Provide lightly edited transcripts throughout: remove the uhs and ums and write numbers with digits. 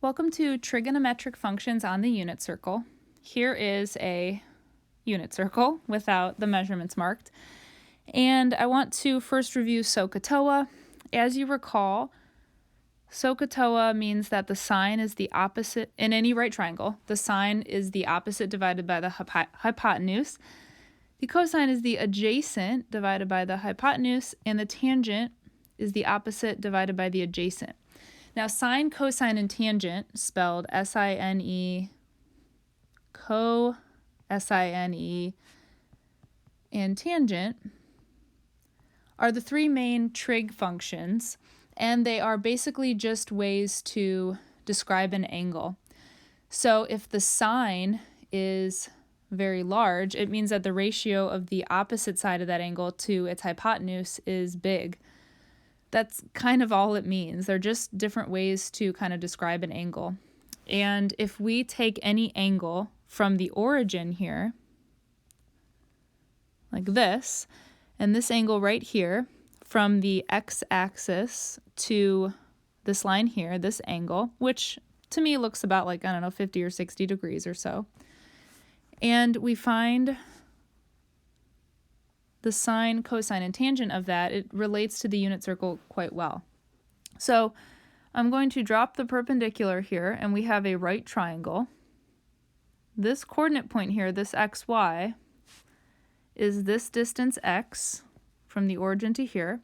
Welcome to trigonometric functions on the unit circle. Here is a unit circle without the measurements marked. And I want to first review Sohcahtoa. As you recall, Sohcahtoa means that the sine is the opposite in any right triangle. The sine is the opposite divided by the hypotenuse. The cosine is the adjacent divided by the hypotenuse, and the tangent is the opposite divided by the adjacent. Now, sine, cosine, and tangent, spelled S-I-N-E, S-I-N-E, and tangent, are the three main trig functions, and they are basically just ways to describe an angle. So if the sine is very large, it means that the ratio of the opposite side of that angle to its hypotenuse is big. That's kind of all it means. They're just different ways to kind of describe an angle. And if we take any angle from the origin here, like this, and this angle right here, from the x-axis to this line here, this angle, which to me looks about like, 50 or 60 degrees or so, and we find the sine, cosine, and tangent of that, it relates to the unit circle quite well. So I'm going to drop the perpendicular here, and we have a right triangle. This coordinate point here, this xy, is this distance x from the origin to here,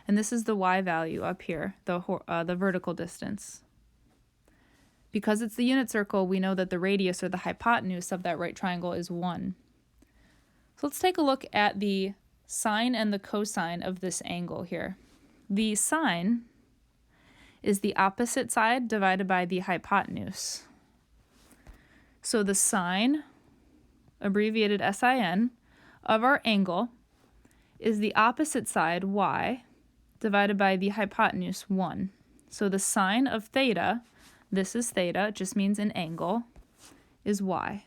and this is the y value up here, the vertical distance. Because it's the unit circle, we know that the radius or the hypotenuse of that right triangle is 1. So let's take a look at the sine and the cosine of this angle here. The sine is the opposite side divided by the hypotenuse. So the sine, abbreviated SIN, of our angle is the opposite side, y, divided by the hypotenuse, 1. So the sine of theta, this is theta, it just means an angle, is y.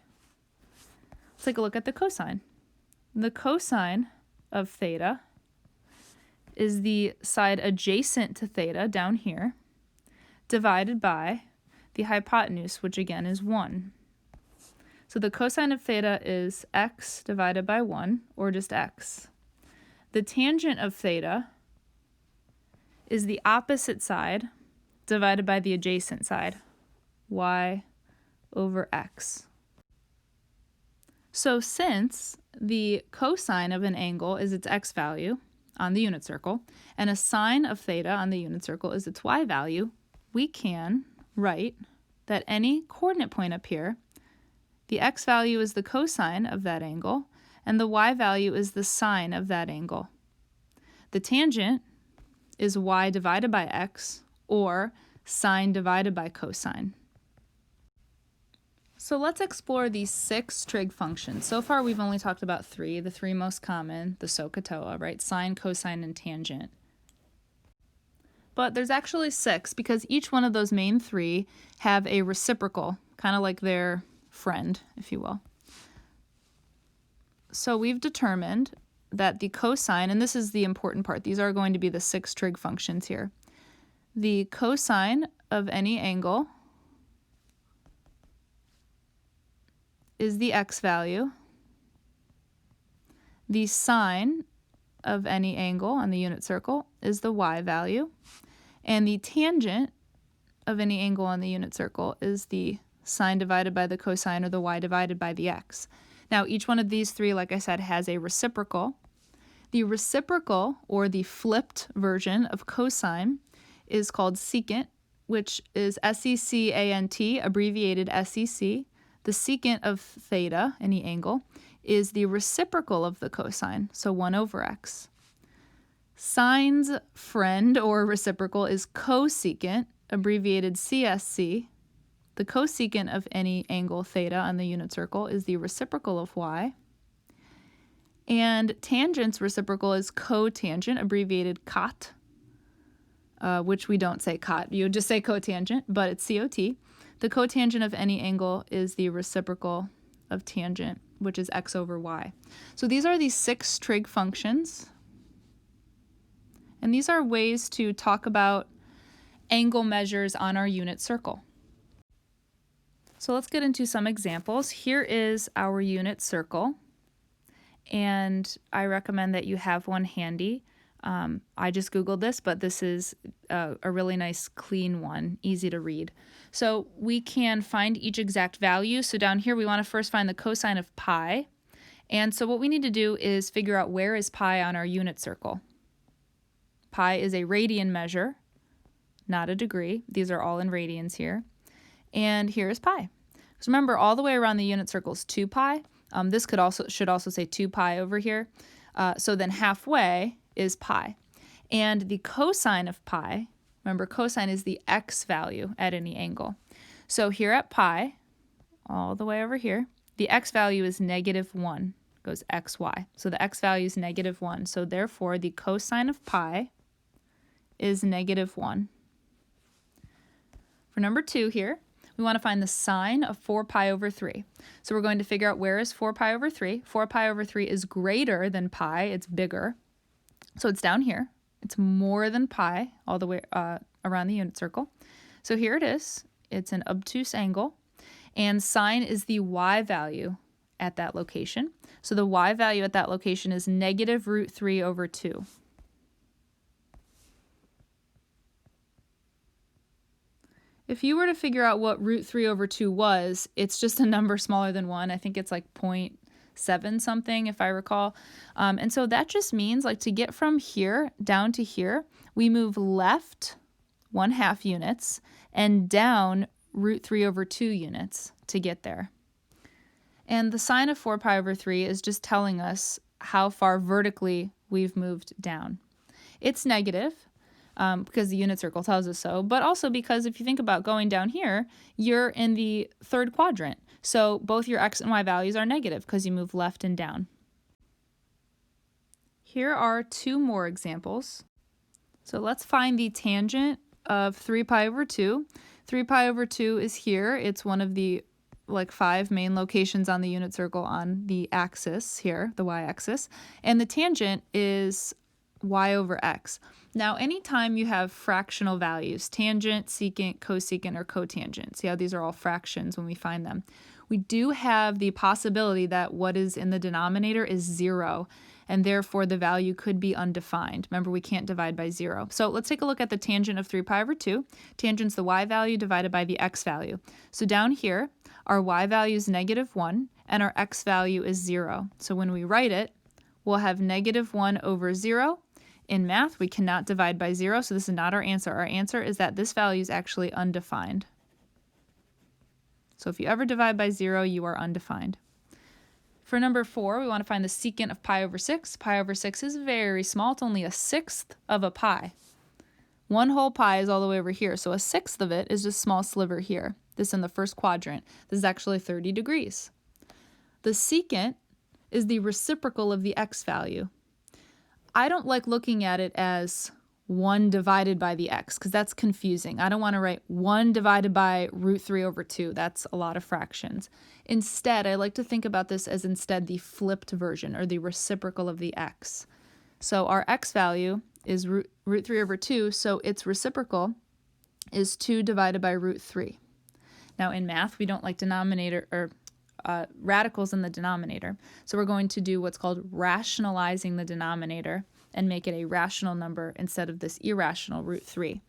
Let's take a look at the cosine. The cosine of theta is the side adjacent to theta down here, divided by the hypotenuse, which again is 1. So the cosine of theta is x divided by 1, or just x. The tangent of theta is the opposite side divided by the adjacent side, y over x. So since the cosine of an angle is its x value on the unit circle, and a sine of theta on the unit circle is its y value, we can write that any coordinate point up here, the x value is the cosine of that angle, and the y value is the sine of that angle. The tangent is y divided by x, or sine divided by cosine. So let's explore these 6 trig functions. So far we've only talked about 3, the 3 most common, the Sohcahtoa, right? Sine, cosine, and tangent. But there's actually 6 because each one of those main 3 have a reciprocal, kind of like their friend, if you will. So we've determined that the cosine, and this is the important part, these are going to be the 6 trig functions here. The cosine of any angle is the x value. The sine of any angle on the unit circle is the y value. And the tangent of any angle on the unit circle is the sine divided by the cosine, or the y divided by the x. Now, each one of these 3, like I said, has a reciprocal. The reciprocal, or the flipped version of cosine, is called secant, which is S-E-C-A-N-T, abbreviated SEC. The secant of theta, any angle, is the reciprocal of the cosine, so 1 over x. Sine's friend, or reciprocal, is cosecant, abbreviated CSC. The cosecant of any angle theta on the unit circle is the reciprocal of y. And tangent's reciprocal is cotangent, abbreviated cot, which we don't say cot. You would just say cotangent, but it's COT. The cotangent of any angle is the reciprocal of tangent, which is x over y. So these are the 6 trig functions. And these are ways to talk about angle measures on our unit circle. So let's get into some examples. Here is our unit circle, and I recommend that you have one handy. I just Googled this, but this is a really nice clean one, easy to read. So we can find each exact value. So down here we want to first find the cosine of pi. And so what we need to do is figure out where is pi on our unit circle. Pi is a radian measure, not a degree. These are all in radians here. And here is pi. So remember, all the way around the unit circle is 2 pi. This should also say 2 pi over here. So then halfway is pi. And the cosine of pi, remember cosine is the x value at any angle. So here at pi, all the way over here, the x value is -1, goes xy. So the x value is -1. So therefore the cosine of pi is -1. For number 2 here, we want to find the sine of 4 pi over 3. So we're going to figure out where is 4 pi over 3. 4 pi over 3 is greater than pi. It's bigger. So it's down here. It's more than pi all the way around the unit circle. So here it is. It's an obtuse angle. And sine is the y value at that location. So the y value at that location is -√3 over 2. If you were to figure out what √3 over 2 was, it's just a number smaller than 1. I think it's like 0.7 something, if I recall. And so that just means, like, to get from here down to here, we move left 1/2 units and down √3 over 2 units to get there. And the sine of 4 pi over 3 is just telling us how far vertically we've moved down. It's negative, because the unit circle tells us so, but also because if you think about going down here, you're in the third quadrant. So both your x and y values are negative because you move left and down. Here are 2 more examples. So let's find the tangent of 3 pi over 2. 3 pi over 2 is here. It's one of the 5 main locations on the unit circle on the axis here, the y-axis. And the tangent is y over x. Now, anytime you have fractional values, tangent, secant, cosecant, or cotangent, see how these are all fractions when we find them, we do have the possibility that what is in the denominator is 0, and therefore the value could be undefined. Remember, we can't divide by 0. So let's take a look at the tangent of 3 pi over 2. Tangent's the y value divided by the x value. So down here, our y value is -1, and our x value is 0. So when we write it, we'll have -1 over 0. In math, we cannot divide by 0, so this is not our answer. Our answer is that this value is actually undefined. So if you ever divide by 0, you are undefined. For number 4, we want to find the secant of pi over 6. Pi over 6 is very small. It's only 1/6 of a pi. 1 whole pi is all the way over here, so 1/6 of it is just a small sliver here. This is in the first quadrant. This is actually 30 degrees. The secant is the reciprocal of the x value. I don't like looking at it as 1 divided by the x because that's confusing. I don't want to write 1 divided by √3 over 2. That's a lot of fractions. Instead, I like to think about this as instead the flipped version, or the reciprocal of the x. So our x value is √3 over 2, so its reciprocal is 2 divided by √3. Now in math, we don't like radicals in the denominator. So we're going to do what's called rationalizing the denominator and make it a rational number instead of this irrational √3.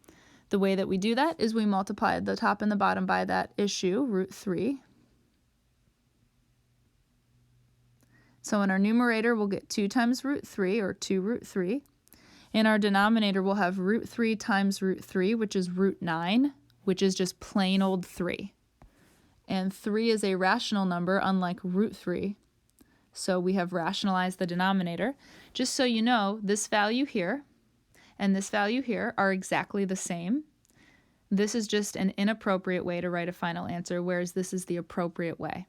The way that we do that is we multiply the top and the bottom by that issue, √3. So in our numerator, we'll get 2 times √3, or 2 √3. In our denominator, we'll have √3 times √3, which is √9, which is just plain old 3. And 3 is a rational number, unlike √3. So we have rationalized the denominator. Just so you know, this value here and this value here are exactly the same. This is just an inappropriate way to write a final answer, whereas this is the appropriate way.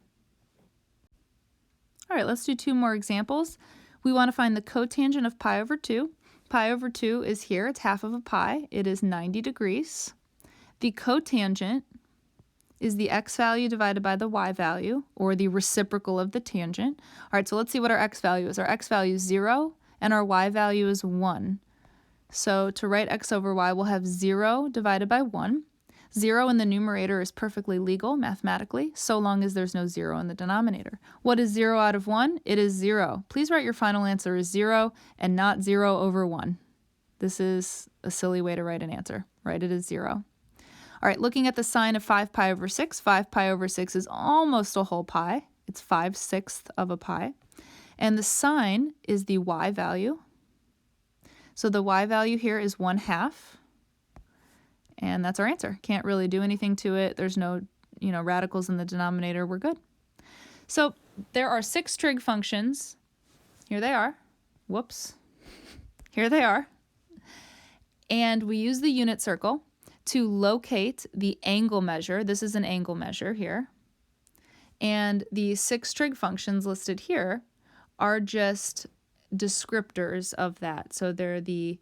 All right, let's do 2 more examples. We want to find the cotangent of pi over 2. Pi over 2 is here. It's half of a pi. It is 90 degrees. The cotangent is the x value divided by the y value, or the reciprocal of the tangent. All right, so let's see what our x value is. Our x value is 0, and our y value is 1. So to write x over y, we'll have 0 divided by 1. 0 in the numerator is perfectly legal mathematically, so long as there's no 0 in the denominator. What is 0 out of 1? It is 0. Please write your final answer as 0 and not 0 over 1. This is a silly way to write an answer. Write it as 0. All right, looking at the sine of 5 pi over 6, 5 pi over 6 is almost a whole pi. It's 5/6 of a pi. And the sine is the y value. So the y value here is 1/2. And that's our answer. Can't really do anything to it. There's no, radicals in the denominator. We're good. So there are 6 trig functions. Here they are. Whoops. Here they are. And we use the unit circle to locate the angle measure. This is an angle measure here. And the 6 trig functions listed here are just descriptors of that. So they're the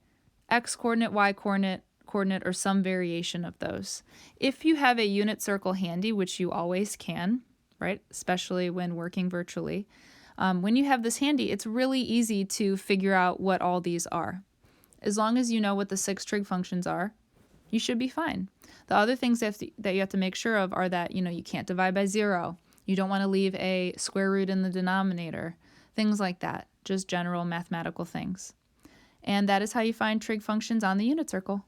x-coordinate, y-coordinate, or some variation of those. If you have a unit circle handy, which you always can, right, especially when working virtually, when you have this handy, it's really easy to figure out what all these are. As long as you know what the 6 trig functions are, you should be fine. The other things that you have to make sure of are that, you can't divide by 0. You don't want to leave a square root in the denominator, things like that, just general mathematical things. And that is how you find trig functions on the unit circle.